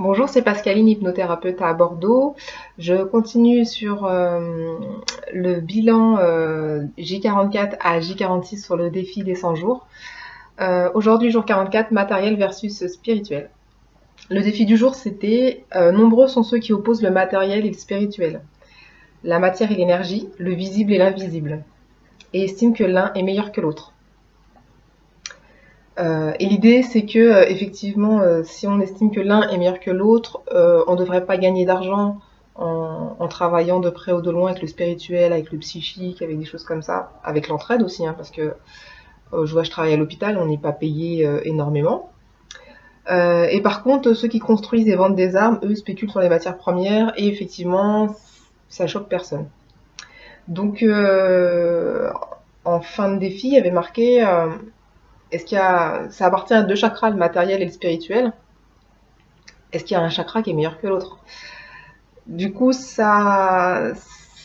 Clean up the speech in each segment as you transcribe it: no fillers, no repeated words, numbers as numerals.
Bonjour, c'est Pascaline, hypnothérapeute à Bordeaux. Je continue sur le bilan J44 à J46 sur le défi des 100 jours. Aujourd'hui, jour 44, matériel versus spirituel. Le défi du jour, c'était nombreux sont ceux qui opposent le matériel et le spirituel, la matière et l'énergie, le visible et l'invisible, et estiment que l'un est meilleur que l'autre. Et l'idée, c'est que effectivement, si on estime que l'un est meilleur que l'autre, on ne devrait pas gagner d'argent en travaillant de près ou de loin avec le spirituel, avec le psychique, avec des choses comme ça, avec l'entraide aussi, hein, parce que je travaille à l'hôpital, on n'est pas payé énormément. Et par contre, ceux qui construisent et vendent des armes, eux, spéculent sur les matières premières, et effectivement, ça choque personne. Donc, en fin de défi, il y avait marqué ça appartient à deux chakras, le matériel et le spirituel. Est-ce qu'il y a un chakra qui est meilleur que l'autre? Du coup, ça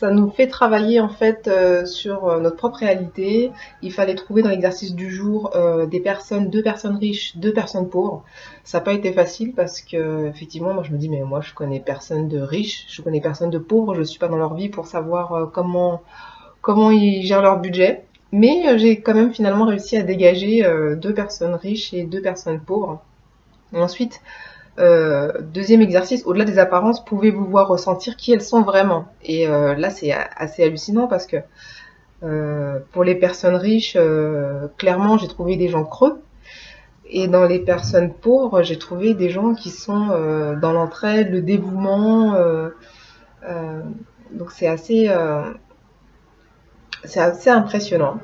nous fait travailler en fait sur notre propre réalité. Il fallait trouver dans l'exercice du jour deux personnes riches, deux personnes pauvres. Ça n'a pas été facile parce que effectivement, moi je me dis mais moi je connais personne de riche, je connais personne de pauvre, je suis pas dans leur vie pour savoir comment ils gèrent leur budget. Mais j'ai quand même finalement réussi à dégager deux personnes riches et deux personnes pauvres. Et ensuite, deuxième exercice, au-delà des apparences, pouvez-vous voir ressentir qui elles sont vraiment? Et là, c'est assez hallucinant parce que pour les personnes riches, clairement, j'ai trouvé des gens creux. Et dans les personnes pauvres, j'ai trouvé des gens qui sont dans l'entraide, le dévouement. Donc c'est assez impressionnant.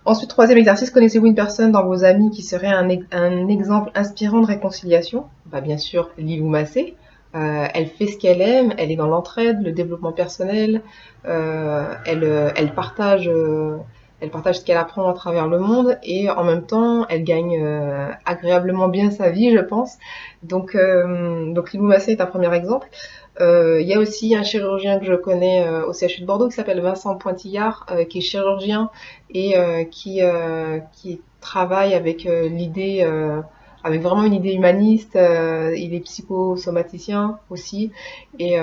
Ensuite, troisième exercice, connaissez-vous une personne dans vos amis qui serait un exemple inspirant de réconciliation? Bah, bien sûr, Lilou Massé. Elle fait ce qu'elle aime, elle est dans l'entraide, le développement personnel, elle partage ce qu'elle apprend à travers le monde et en même temps, elle gagne agréablement bien sa vie, je pense. Donc Lilou Massé est un premier exemple. Il y a aussi un chirurgien que je connais au CHU de Bordeaux qui s'appelle Vincent Pointillard, qui est chirurgien et qui travaille avec l'idée, avec vraiment une idée humaniste. Il est psychosomaticien aussi et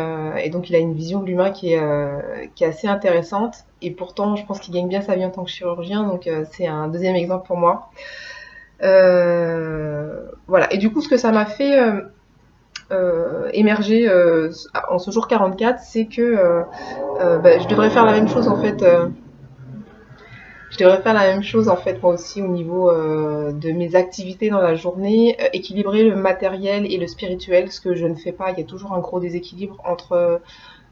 donc il a une vision de l'humain qui est assez intéressante. Et pourtant, je pense qu'il gagne bien sa vie en tant que chirurgien, donc c'est un deuxième exemple pour moi. Voilà. Et du coup, ce que ça m'a fait émerger en ce jour 44, c'est que je devrais faire la même chose en fait. Je devrais faire la même chose en fait moi aussi au niveau de mes activités dans la journée, équilibrer le matériel et le spirituel, ce que je ne fais pas. Il y a toujours un gros déséquilibre entre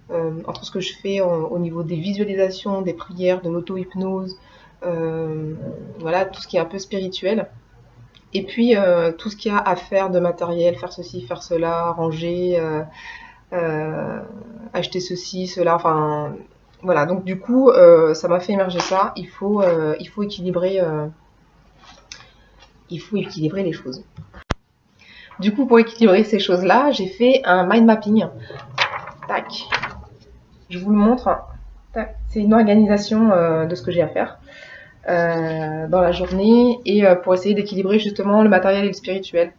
ce que je fais au niveau des visualisations, des prières, de l'auto-hypnose, voilà, tout ce qui est un peu spirituel. Et puis tout ce qu'il y a à faire de matériel, faire ceci, faire cela, ranger, acheter ceci, cela, enfin voilà. Donc du coup, ça m'a fait émerger ça. Il faut équilibrer les choses. Du coup, pour équilibrer ces choses-là, j'ai fait un mind mapping. Tac, je vous le montre. C'est une organisation de ce que j'ai à faire dans la journée et pour essayer d'équilibrer justement le matériel et le spirituel.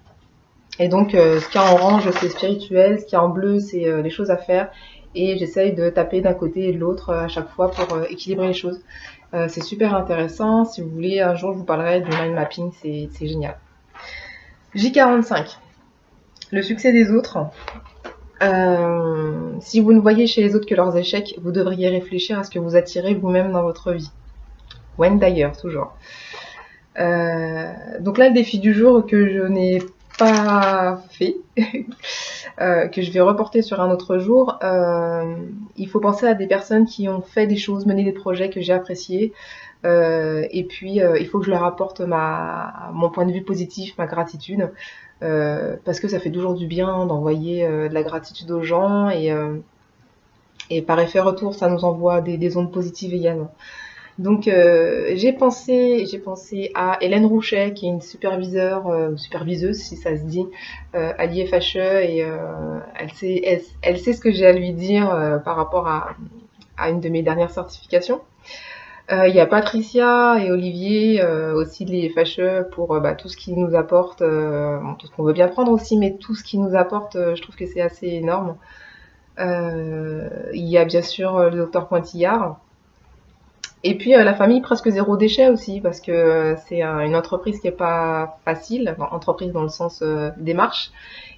Et donc, ce qu'il y a en orange, c'est spirituel, ce qu'il y a en bleu, c'est les choses à faire. Et j'essaye de taper d'un côté et de l'autre à chaque fois pour équilibrer les choses. C'est super intéressant. Si vous voulez, un jour, je vous parlerai du mind mapping, c'est génial. J45. Le succès des autres. Si vous ne voyez chez les autres que leurs échecs, vous devriez réfléchir à ce que vous attirez vous-même dans votre vie. Wendy d'ailleurs, toujours. Donc là, le défi du jour que je n'ai pas fait, que je vais reporter sur un autre jour, il faut penser à des personnes qui ont fait des choses, mené des projets que j'ai appréciés, et puis il faut que je leur apporte mon point de vue positif, ma gratitude, parce que ça fait toujours du bien d'envoyer de la gratitude aux gens, et par effet retour, ça nous envoie des ondes positives également. Donc j'ai pensé à Hélène Rouchet, qui est une superviseuse si ça se dit, à l'IFHE, et elle sait ce que j'ai à lui dire par rapport à une de mes dernières certifications. Il y a Patricia et Olivier, aussi les fâcheux pour tout ce qui nous apporte, bon, tout ce qu'on veut bien prendre aussi, mais tout ce qui nous apporte, je trouve que c'est assez énorme. Il y a bien sûr le docteur Pointillard. Et puis la famille presque zéro déchet aussi, parce que c'est une entreprise qui est pas facile, enfin, entreprise dans le sens démarche.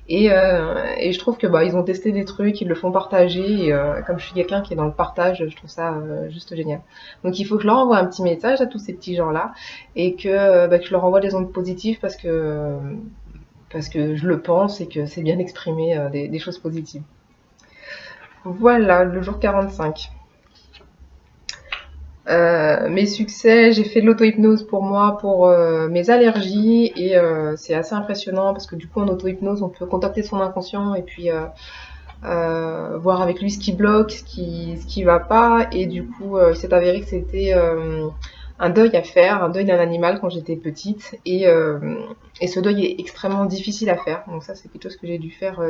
Et je trouve que ils ont testé des trucs, ils le font partager. Et comme je suis quelqu'un qui est dans le partage, je trouve ça juste génial. Donc il faut que je leur envoie un petit message à tous ces petits gens-là et que je leur envoie des ondes positives parce que je le pense et que c'est bien d'exprimer des choses positives. Voilà, le jour 45. Mes succès, j'ai fait de l'auto-hypnose pour moi, pour mes allergies, et c'est assez impressionnant parce que du coup en auto-hypnose on peut contacter son inconscient et puis voir avec lui ce qui bloque, ce qui va pas, et du coup il s'est avéré que c'était un deuil à faire, un deuil d'un animal quand j'étais petite, et ce deuil est extrêmement difficile à faire, donc ça c'est quelque chose que j'ai dû faire.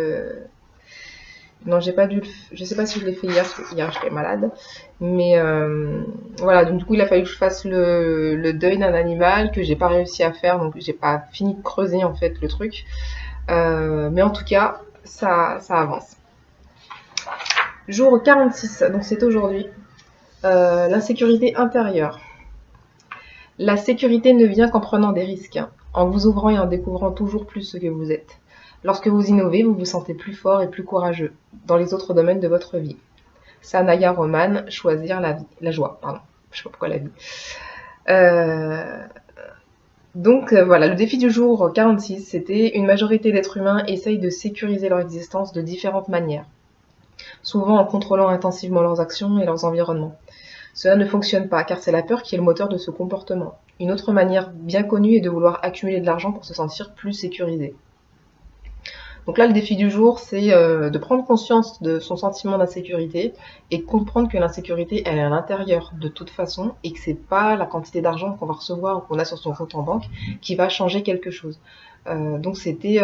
Non, j'ai pas dû je sais pas si je l'ai fait hier, parce que hier j'étais malade. Mais voilà, donc du coup il a fallu que je fasse le deuil d'un animal que j'ai pas réussi à faire, donc j'ai pas fini de creuser en fait le truc. Mais en tout cas, ça avance. Jour 46, donc c'est aujourd'hui. L'insécurité intérieure. La sécurité ne vient qu'en prenant des risques, en vous ouvrant et en découvrant toujours plus ce que vous êtes. Lorsque vous innovez, vous vous sentez plus fort et plus courageux dans les autres domaines de votre vie. Sanaya Roman, choisir la joie, pardon. Je sais pas pourquoi la vie. Donc voilà, le défi du jour 46, c'était une majorité d'êtres humains essayent de sécuriser leur existence de différentes manières, souvent en contrôlant intensivement leurs actions et leurs environnements. Cela ne fonctionne pas, car c'est la peur qui est le moteur de ce comportement. Une autre manière bien connue est de vouloir accumuler de l'argent pour se sentir plus sécurisé. Donc là, le défi du jour, c'est de prendre conscience de son sentiment d'insécurité et comprendre que l'insécurité, elle est à l'intérieur de toute façon et que c'est pas la quantité d'argent qu'on va recevoir ou qu'on a sur son compte en banque qui va changer quelque chose. Donc c'était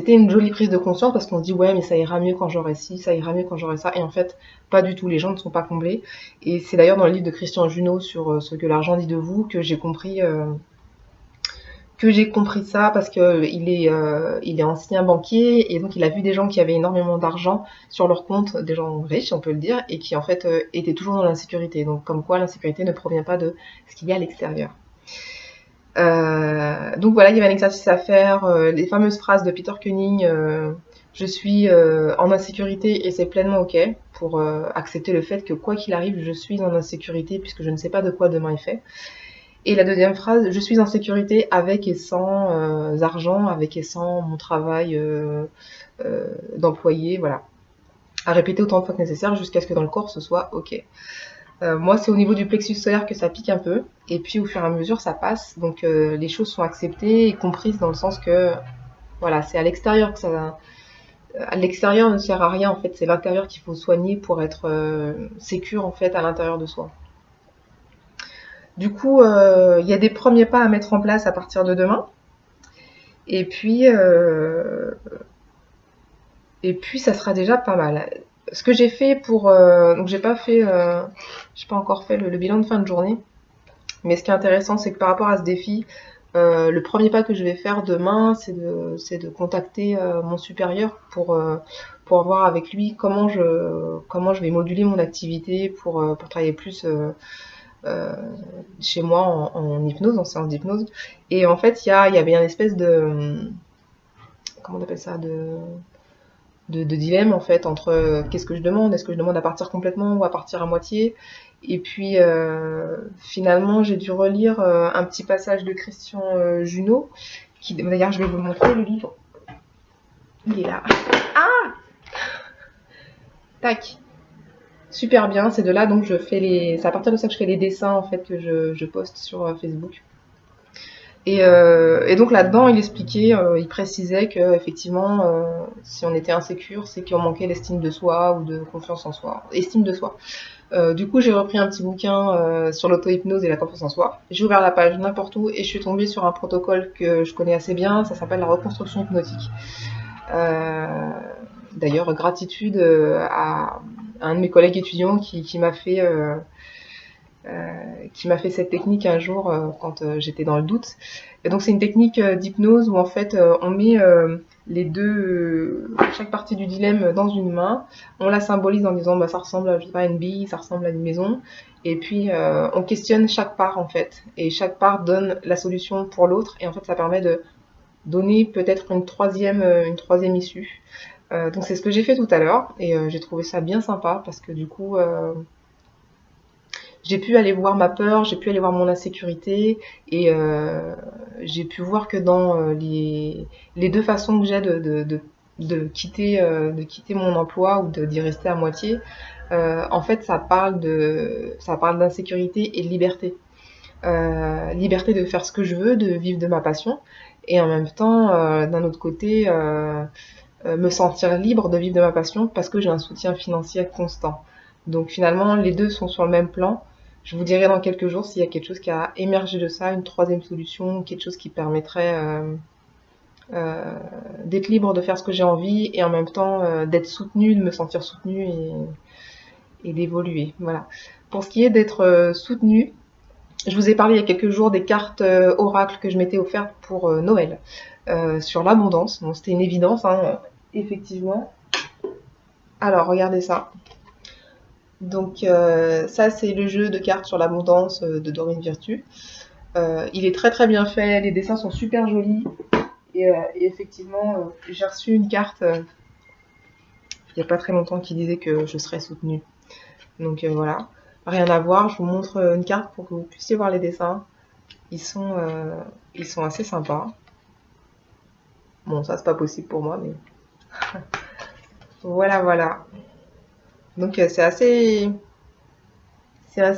une jolie prise de conscience parce qu'on se dit ouais mais ça ira mieux quand j'aurai ci, ça ira mieux quand j'aurai ça, et en fait pas du tout, les gens ne sont pas comblés. Et c'est d'ailleurs dans le livre de Christian Junod sur ce que l'argent dit de vous que j'ai compris ça parce que il est ancien banquier et donc il a vu des gens qui avaient énormément d'argent sur leur compte, des gens riches on peut le dire, et qui en fait étaient toujours dans l'insécurité. Donc comme quoi l'insécurité ne provient pas de ce qu'il y a à l'extérieur. Donc voilà, il y avait un exercice à faire, les fameuses phrases de Peter Koenig, je suis en insécurité et c'est pleinement ok, pour accepter le fait que quoi qu'il arrive, je suis en insécurité puisque je ne sais pas de quoi demain est fait. Et la deuxième phrase, je suis en sécurité avec et sans argent, avec et sans mon travail d'employé, voilà. À répéter autant de fois que nécessaire jusqu'à ce que dans le corps ce soit ok. Moi, c'est au niveau du plexus solaire que ça pique un peu, et puis au fur et à mesure, ça passe. Donc les choses sont acceptées et comprises dans le sens que, voilà, c'est à l'extérieur que ça. À l'extérieur ne sert à rien en fait, c'est l'intérieur qu'il faut soigner pour être sécure en fait à l'intérieur de soi. Du coup, il y a des premiers pas à mettre en place à partir de demain. Et puis ça sera déjà pas mal. Ce que j'ai fait donc j'ai pas encore fait le bilan de fin de journée. Mais ce qui est intéressant, c'est que par rapport à ce défi, le premier pas que je vais faire demain, c'est de contacter mon supérieur pour voir avec lui comment je vais moduler mon activité pour travailler plus chez moi en hypnose, en séance d'hypnose. Et en fait, il y avait une espèce de, comment on appelle ça, de dilemme en fait entre qu'est-ce que je demande, est-ce que je demande à partir complètement ou à partir à moitié. Et puis finalement j'ai dû relire un petit passage de Christian Junod, qui d'ailleurs je vais vous montrer le livre, il est là, ah tac, super bien, c'est de là donc c'est à partir de ça que je fais les dessins en fait que je poste sur Facebook. Et donc là-dedans, il expliquait, il précisait que effectivement, si on était insécure, c'est qu'on manquait l'estime de soi ou de confiance en soi, estime de soi. Du coup, j'ai repris un petit bouquin sur l'auto-hypnose et la confiance en soi. J'ai ouvert la page n'importe où et je suis tombée sur un protocole que je connais assez bien. Ça s'appelle la reconstruction hypnotique. D'ailleurs, gratitude à un de mes collègues étudiants qui m'a fait qui m'a fait cette technique un jour quand j'étais dans le doute. Et donc c'est une technique d'hypnose où en fait on met chaque partie du dilemme dans une main, on la symbolise en disant bah, ça ressemble à, je sais pas, une bille, ça ressemble à une maison, et puis on questionne chaque part en fait, et chaque part donne la solution pour l'autre, et en fait ça permet de donner peut-être une troisième issue. Donc c'est ce que j'ai fait tout à l'heure, et j'ai trouvé ça bien sympa parce que du coup j'ai pu aller voir ma peur, j'ai pu aller voir mon insécurité, et j'ai pu voir que dans les deux façons que j'ai de quitter mon emploi ou d'y rester à moitié, en fait ça parle d'insécurité et de liberté. Liberté de faire ce que je veux, de vivre de ma passion, et en même temps, d'un autre côté, me sentir libre de vivre de ma passion parce que j'ai un soutien financier constant. Donc finalement, les deux sont sur le même plan. Je vous dirai dans quelques jours s'il y a quelque chose qui a émergé de ça, une troisième solution, quelque chose qui permettrait d'être libre de faire ce que j'ai envie et en même temps d'être soutenue, de me sentir soutenue et d'évoluer. Voilà. Pour ce qui est d'être soutenue, je vous ai parlé il y a quelques jours des cartes oracles que je m'étais offertes pour Noël sur l'abondance. Bon, c'était une évidence, hein, effectivement. Alors, regardez ça. Donc, ça, c'est le jeu de cartes sur l'abondance de Dorine Virtue. Il est très très bien fait, les dessins sont super jolis. Et effectivement, j'ai reçu une carte il n'y a pas très longtemps qui disait que je serais soutenue. Donc voilà, rien à voir, je vous montre une carte pour que vous puissiez voir les dessins. Ils sont assez sympas. Bon, ça c'est pas possible pour moi, mais voilà, voilà. Donc c'est assez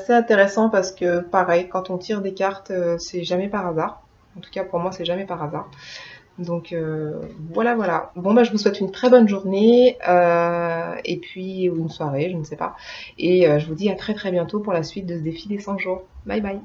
intéressant parce que pareil, quand on tire des cartes, c'est jamais par hasard. En tout cas pour moi, c'est jamais par hasard. Donc voilà, voilà. Bon bah je vous souhaite une très bonne journée et puis ou une soirée, je ne sais pas. Et je vous dis à très très bientôt pour la suite de ce défi des 100 jours. Bye bye.